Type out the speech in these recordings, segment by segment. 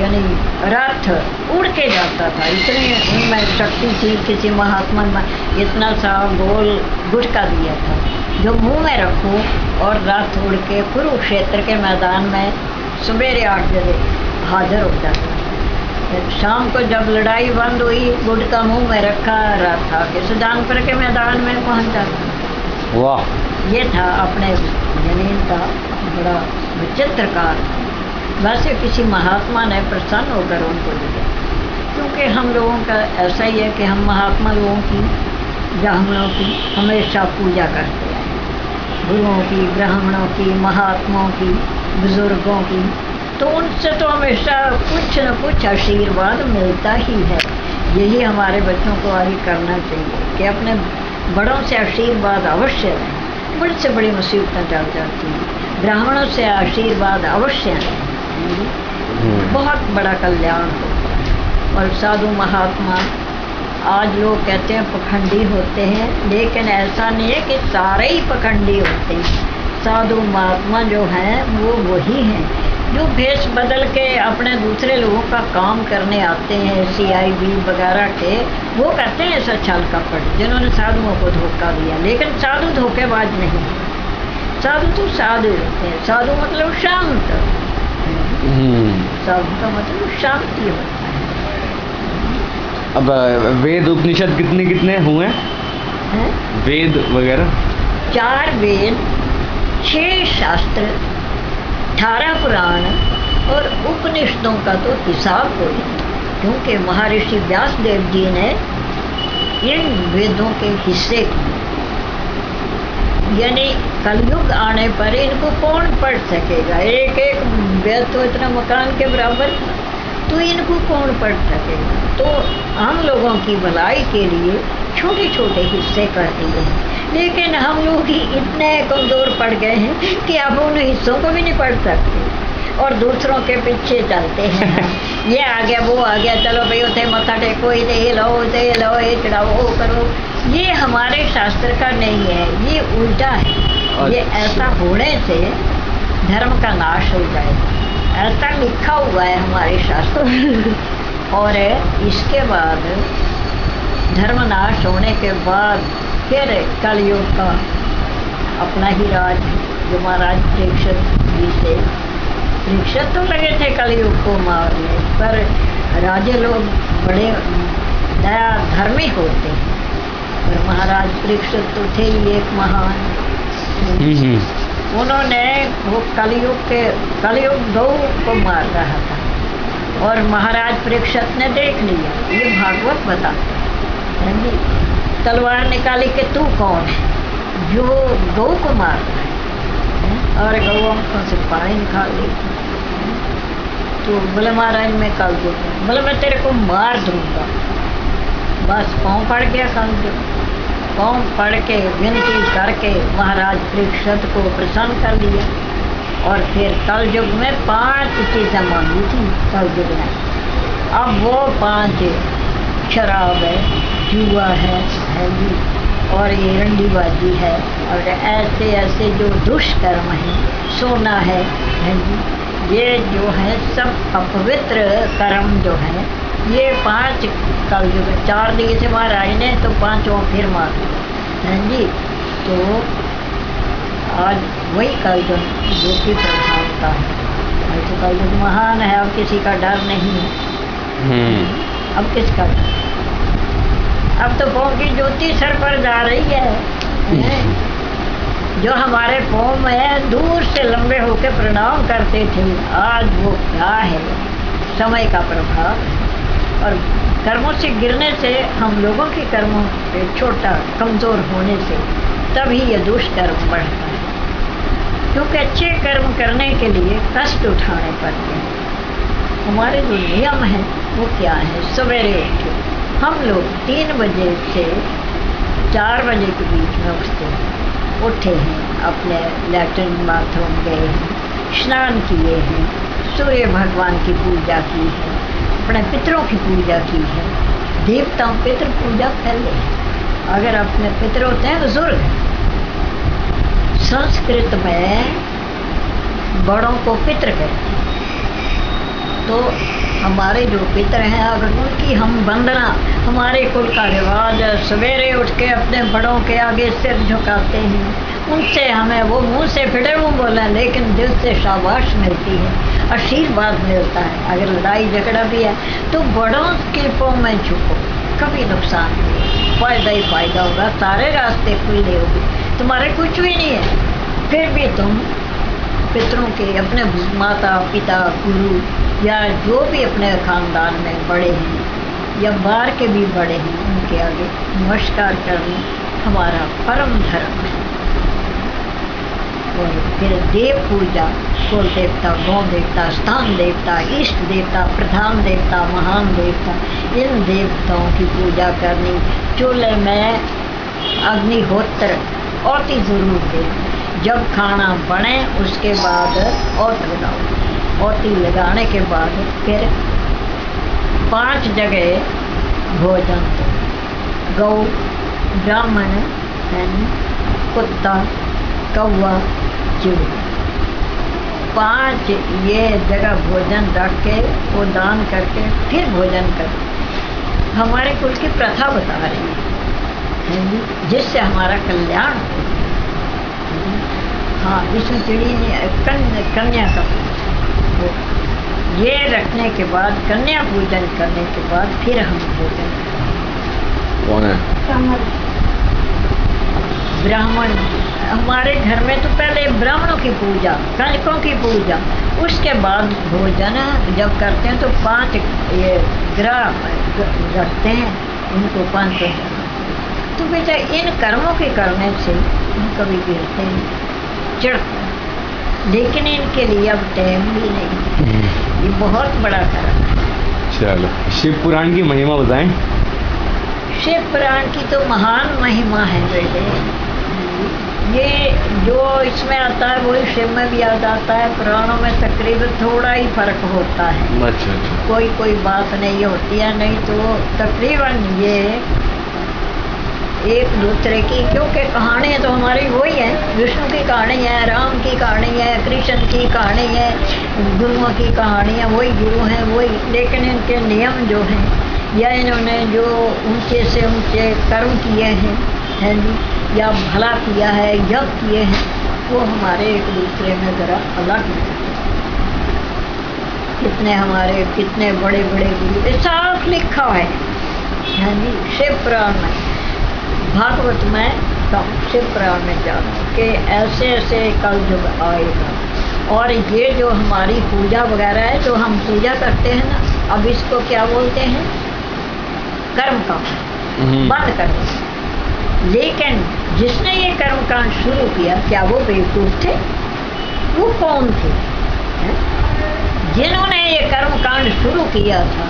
यानी रथ उड़ के जाता था। इतनी उनमें शक्ति थी, किसी महात्मा में इतना सा गोल गुटका दिया था जो मुंह में रखो और रथ उड़ के कुरुक्षेत्र के मैदान में सवेरे 8 बजे हाजिर हो जाता था। शाम को जब लड़ाई बंद हुई, गुटका मुंह में रखा, रथ आके सुजानपुर के मैदान में पहुंच जाता। वाह, ये था अपने जमीन का बड़ा विचित्रकार। वैसे किसी महात्मा ने प्रसन्न होकर उनको दिया, क्योंकि हम लोगों का ऐसा ही है कि हम महात्मा लोगों की, ब्राह्मणों की हमेशा पूजा करते हैं, गुरुओं की, ब्राह्मणों की, महात्माओं की, बुजुर्गों की, तो उनसे तो हमेशा कुछ न कुछ आशीर्वाद मिलता ही है। यही हमारे बच्चों को आगे करना चाहिए कि अपने बड़ों से आशीर्वाद अवश्य लें। बड़ी से बड़ी मुसीबतें चल जाती हैं, ब्राह्मणों से आशीर्वाद अवश्य लें, बहुत बड़ा कल्याण होता है। और साधु महात्मा, आज लोग कहते हैं पखंडी होते हैं, लेकिन ऐसा नहीं है कि सारे ही पखंडी होते हैं। साधु महात्मा जो हैं वो वही हैं जो भेष बदल के अपने दूसरे लोगों का काम करने आते हैं, CIB वगैरह के, वो करते हैं ऐसा छल कपट, जिन्होंने साधुओं को धोखा दिया। लेकिन साधु धोखेबाज नहीं, साधु तो साधु होते हैं। साधु मतलब शांत, साधु का मतलब शांति होता है। अब वेद उपनिषद कितने कितने हुए है? वेद वगैरह? 4 वेद, 6 शास्त्र, 18 पुराण और उपनिषदों का तो हिसाब हो नहीं, क्योंकि महर्षि व्यासदेव जी ने इन वेदों के हिस्से किए। यानी कलयुग आने पर इनको कौन पढ़ सकेगा? एक एक वेद तो इतना मकान के बराबर, तो इनको कौन पढ़ सकेगा? तो हम लोगों की भलाई के लिए छोटे छोटे हिस्से कर दिए हैं, लेकिन हम लोग ही इतने कमज़ोर पड़ गए हैं कि अब उन हिस्सों को भी नहीं पढ़ सकते और दूसरों के पीछे चलते हैं। ये आ गया, वो आ गया, चलो भाई उसे मत्था टेको, ये लो, ये चढ़ाओ, वो करो। ये हमारे शास्त्र का नहीं है, ये उल्टा है। ये ऐसा होने से धर्म का नाश हो जाएगा, ऐसा लिखा हुआ है हमारे शास्त्र। और इसके बाद धर्म नाश होने के बाद फिर कलयुग का अपना ही राज, जो महाराज परीक्षित जी से, परीक्षित तो लगे थे कलयुग को मारने, पर राजे लोग बड़े दया धर्मी होते हैं, पर महाराज परीक्षित तो थे ही एक महान। उन्होंने वो कलयुग गौ को मार रहा था और महाराज परीक्षित ने देख लिया। ये भागवत बताते हैं, तलवार निकाली कि तू कौन है जो गौ को मार रहा है, और गौ आंखों से पानी निकाल लेती। तो बोले महाराज मैं कल दूँगा, बोले मैं तेरे को मार दूँगा। बस पाँव पड़ गया कल, पाँव पड़ के विनती करके महाराज परीक्षित को प्रसन्न कर दिया। और फिर कल युग में 5 चीज़ें मांगी थी कल युग में। अब वो 5 शराब है, जुआ है जी, और ये रंडीबाजी है, और ऐसे ऐसे जो दुष्कर्म हैं, सोना है जी, ये जो है सब अपवित्र कर्म जो है, ये 5 कल युग 4 दिए थे महाराज ने, तो 5वां फिर मार हैं जी। तो आज वही कलयुग जो कि प्रधानता है, तो कलयुग महान है, अब किसी का डर नहीं है। अब किसका डर? अब तो पाँव की ज्योति सर पर जा रही है। जो हमारे पाँव में दूर से लंबे होकर प्रणाम करते थे, आज वो क्या है? समय का प्रभाव और कर्मों से गिरने से, हम लोगों के कर्मों से छोटा कमज़ोर होने से, तभी ये दुष्कर्म बढ़ता है। क्योंकि अच्छे कर्म करने के लिए कष्ट उठाने पड़ते हैं। हमारे जो नियम है वो क्या है? सवेरे उठे, हम लोग 3 बजे से 4 बजे के बीच में उठे हैं, अपने लैट्रिन बाथरूम गए हैं, स्नान किए हैं, सूर्य भगवान की पूजा की है, अपने पितरों की पूजा की है। देवताओं पितृ पूजा कर ले। अगर अपने पितर होते हैं बुजुर्ग, संस्कृत में बड़ों को पितृ कहते हैं। तो हमारे जो पितर हैं अगर उनकी हम वंदना, हमारे कुल का रिवाज है, सवेरे उठ के अपने बड़ों के आगे सिर झुकाते हैं, उनसे हमें वो मुंह से फिटे मुंह बोला लेकिन दिल से शाबाश मिलती है, आशीर्वाद मिलता है। अगर लड़ाई झगड़ा भी है तो बड़ों के पाँव में झुको, कभी नुकसान नहीं, फायदा ही फायदा होगा, सारे रास्ते खुले होंगे, तुम्हारे कुछ भी नहीं है। फिर भी तुम पितरों के, अपने माता पिता गुरु या जो भी अपने खानदान में बड़े हैं या बाहर के भी बड़े हैं, उनके आगे नमस्कार करना हमारा परम धर्म है। और फिर देव पूजा, कुल देवता, गौ देवता, स्थान देवता, इष्ट देवता, प्रधान देवता, महान देवता, इन देवताओं की पूजा करनी। चूल्हे में अग्निहोत्र औती जरूर दें, जब खाना बने उसके बाद औत लगाओ, औती लगाने के बाद फिर 5 जगह भोजन दो, गौ, ब्राह्मण, कुत्ता, कौवा, चिड़िया, 5 ये जगह भोजन रख के वो दान करके फिर भोजन कर। हमारे कुल की प्रथा बता रही है जिससे हमारा कल्याण हो। हाँ, विष्णु चिड़ी ने कन्या का पूजन, ये रखने के बाद कन्या पूजन करने के बाद फिर हम भोजन कौन है? ब्राह्मण। हमारे घर में तो पहले ब्राह्मणों की पूजा, कंजकों की पूजा, उसके बाद भोजन जब करते हैं तो 5 ये ग्रह रखते हैं, इनको 5 तो बेटा इन कर्मों के करने से हम कभी गिरते हैं, चढ़ते हैं, लेकिन इनके लिए अब टाइम भी नहीं। ये बहुत बड़ा कर्म है। चलो, शिव पुराण की महिमा बताएं। शिव पुराण की तो महान महिमा है बेटे। ये जो इसमें आता है वही शिव में भी आ जाता है, पुराणों में तकरीबन थोड़ा ही फर्क होता है। अच्छा। कोई बात नहीं होती है, नहीं तो तकरीबन ये एक दूसरे की, क्योंकि कहानी तो हमारी वही है, विष्णु की कहानी है, राम की कहानी है, कृष्ण की कहानी है, गुरुओं की कहानी है, वही गुरु हैं वही, लेकिन इनके नियम जो हैं या इन्होंने जो ऊंचे से ऊंचे कर्म किए हैं जी, या भला किया है, यज्ञ किए हैं, वो हमारे एक दूसरे में ज़रा अलग हैं। कितने बड़े बड़े गुरु, साफ लिखा है जी शिव पुराण में, भागवत में, शिव पुराण में जानो कि ऐसे ऐसे कलयुग आएगा। और ये जो हमारी पूजा वगैरह है, जो हम पूजा करते हैं ना, अब इसको क्या बोलते हैं, कर्म कांड, बंद कर दो। लेकिन जिसने ये कर्म कांड शुरू किया, क्या वो बेवकूफ थे? वो कौन थे? जिन्होंने ये कर्म कांड शुरू किया था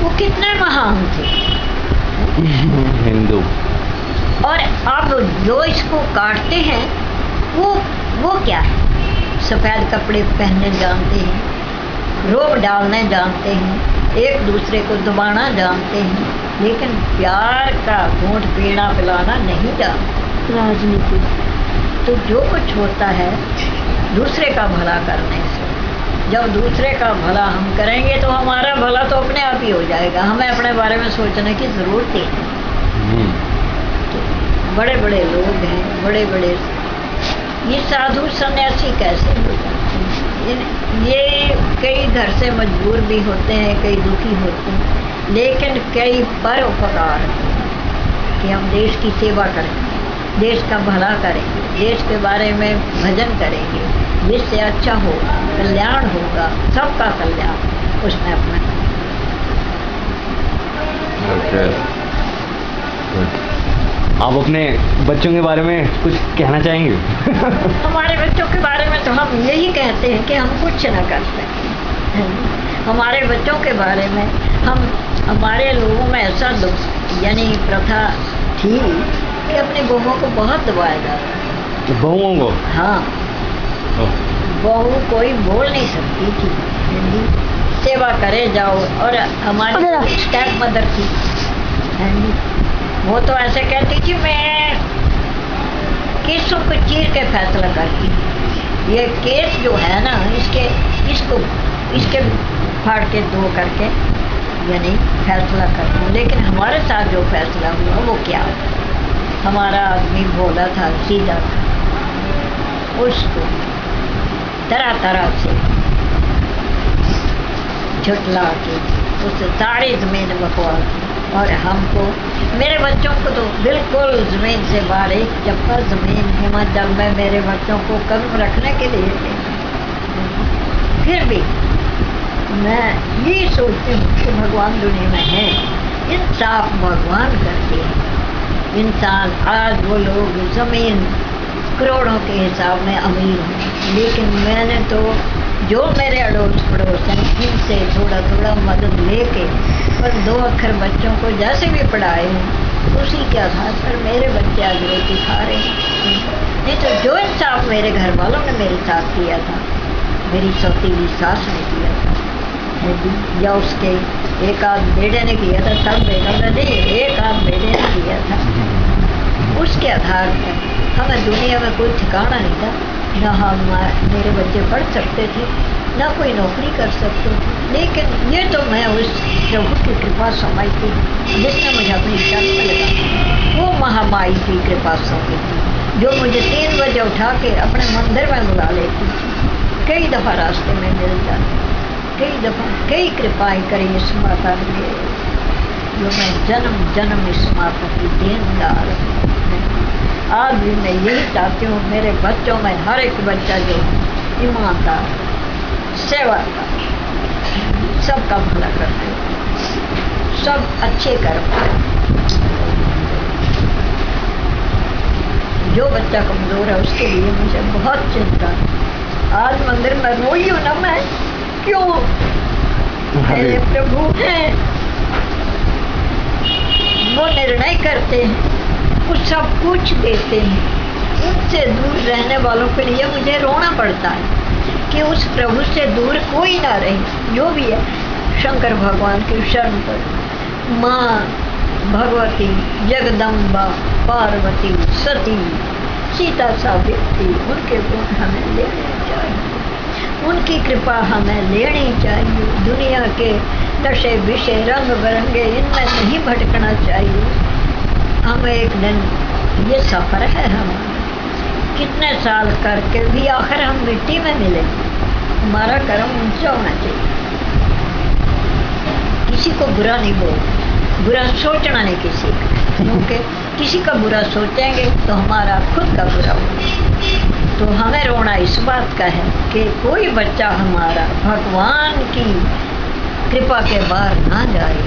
वो कितने महान थे? हिंदू। और अब जो इसको काटते हैं वो क्या है? सफ़ेद कपड़े पहनने जानते हैं, रोब डालने जानते हैं, एक दूसरे को दबाना जानते हैं, लेकिन प्यार का घूंट पीना पिलाना नहीं जानते। राजनीति तो जो कुछ होता है दूसरे का भला करने से, जब दूसरे का भला हम करेंगे तो हमारा भला तो अपने आप ही हो जाएगा, हमें अपने बारे में सोचने की ज़रूरत ही नहीं। बड़े बड़े लोग हैं, बड़े बड़े ये साधु सन्यासी कैसे हो जाते हैं? ये कई घर से मजबूर भी होते हैं, कई दुखी होते हैं, लेकिन कई परोपकार कि हम देश की सेवा करेंगे, देश का भला करेंगे, देश के बारे में भजन करेंगे, जिससे अच्छा होगा, कल्याण होगा, सबका कल्याण उसमें अपना। आप अपने बच्चों के बारे में कुछ कहना चाहेंगे? हमारे बच्चों के बारे में तो हम यही कहते हैं कि हम कुछ न कर सकते। हमारे बच्चों के बारे में हमारे लोगों में ऐसा यानी प्रथा थी कि अपनी बहुओं को बहुत दबाया जाता था। बहुओं को? हाँ, बहू कोई बोल नहीं सकती थी, हिंदी सेवा करे जाओ। और हमारी स्टेप मदर थी, वो तो ऐसे कहती थी मैं केसों को चीर के फैसला करती। ये केस जो है ना, इसके फाड़ के दो करके यानी फैसला करते हैं। लेकिन हमारे साथ जो फैसला हुआ वो क्या? हमारा आदमी भोला था, सीधा था, उसको तरह तरह से झुटला के उससे सारी ज़मीन बकवा की, और हमको मेरे बच्चों को तो बिल्कुल ज़मीन से बाहर, एक चप्पा ज़मीन हिमाचल में मेरे बच्चों को कदम रखने के लिए थे। फिर भी मैं ये सोचती हूँ कि भगवान दुनिया में है, इंसाफ भगवान करते हैं। इंसान आज वो लोग ज़मीन करोड़ों के हिसाब में अमीर हैं, लेकिन मैंने तो जो मेरे अड़ोस पड़ोस हैं इनसे थोड़ा थोड़ा मदद लेके और 2 अक्षर बच्चों को जैसे भी पढ़ाए हैं, उसी के आधार पर मेरे बच्चे आज रोटी खा रहे हैं। नहीं तो जो इंसाफ मेरे घर वालों ने मेरे साथ किया था, मेरी सौतीली सास ने किया था, या उसके एक आध बेटे ने किया था, सब बेटों ने नहीं, एक आध बेटे ने किया था, उसके आधार पर हमें दुनिया में कोई ठिकाना नहीं था। न हम मेरे बच्चे पढ़ सकते थे, न कोई नौकरी कर सकते थे, लेकिन ये तो मैं उस प्रभु की कृपा समझती जिसने मुझे अपनी शरण में लगा। वो महामाई की कृपा सौंपी थी, जो मुझे 3 बजे उठा के अपने मंदिर में बुला लेती थी। कई दफ़ा रास्ते में मिल जाती, कई दफ़ा कई कृपाएं करी इस माता ने, जो मैं जन्म जन्म इस माता की देनदार हूँ। आज भी मैं यही चाहती हूँ मेरे बच्चों में हर एक बच्चा जो ईमानदार, सेवादार, सबका भला करते, सब अच्छे कर्म करें। जो बच्चा कमज़ोर है उसके लिए मुझे बहुत चिंता है। आज मंदिर में रोई हूँ ना मैं, क्यों? मेरे प्रभु हैं, वो निर्णय करते हैं, वो सब कुछ देते हैं। उनसे दूर रहने वालों के लिए मुझे रोना पड़ता है कि उस प्रभु से दूर कोई ना रहे। जो भी है शंकर भगवान की शरण पर, माँ भगवती, जगदम्बा, पार्वती, सती, सीता सावित्री, उनके गुण हमें लेने चाहिए, उनकी कृपा हमें लेनी चाहिए। दुनिया के नशे विषय रंग बिरंगे इनमें नहीं भटकना चाहिए। हमें एक दिन ये सफ़र है हमारा, कितने साल करके भी आखिर हम मिट्टी में मिलेंगे। हमारा कर्म ऊंचा होना चाहिए, किसी को बुरा नहीं बोलना, बुरा सोचना नहीं किसी का, क्योंकि किसी का बुरा सोचेंगे तो हमारा खुद का बुरा होगा। तो हमें रोना इस बात का है कि कोई बच्चा हमारा भगवान की कृपा के बाहर ना जाए।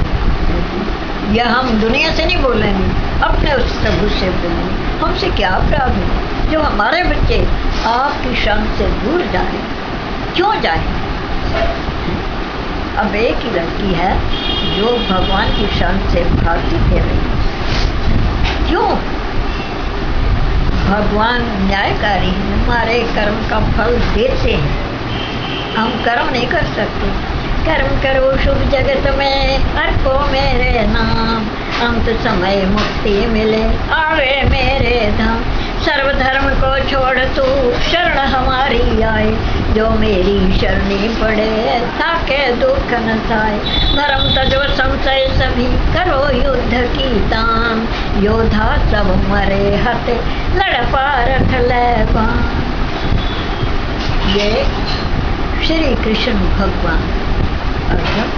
या हम दुनिया से नहीं बोलेंगे, अपने उस प्रभु से बोलेंगे। हमसे क्या अपराध है जो हमारे बच्चे आपकी शान से दूर जाए? क्यों जाए? अब एक ही लड़की है जो भगवान की शान से भागती फिर रही है। क्यों? भगवान न्यायकारी है, हमारे कर्म का फल देते हैं। हम कर्म नहीं कर सकते। कर्म करो शुभ जगत में, अर्पो मेरे नाम, अंत समय मुक्ति मिले, आवे मेरे धाम। सर्वधर्म को छोड़ तू शरण हमारी आए, जो मेरी शरणी पड़े ताके दुख न थाए। धर्म तजो संशय सभी, करो युद्ध की तान, योद्धा सब मरे हते, लड़ पारख ले बाण। ये श्री कृष्ण भगवान अर्जुन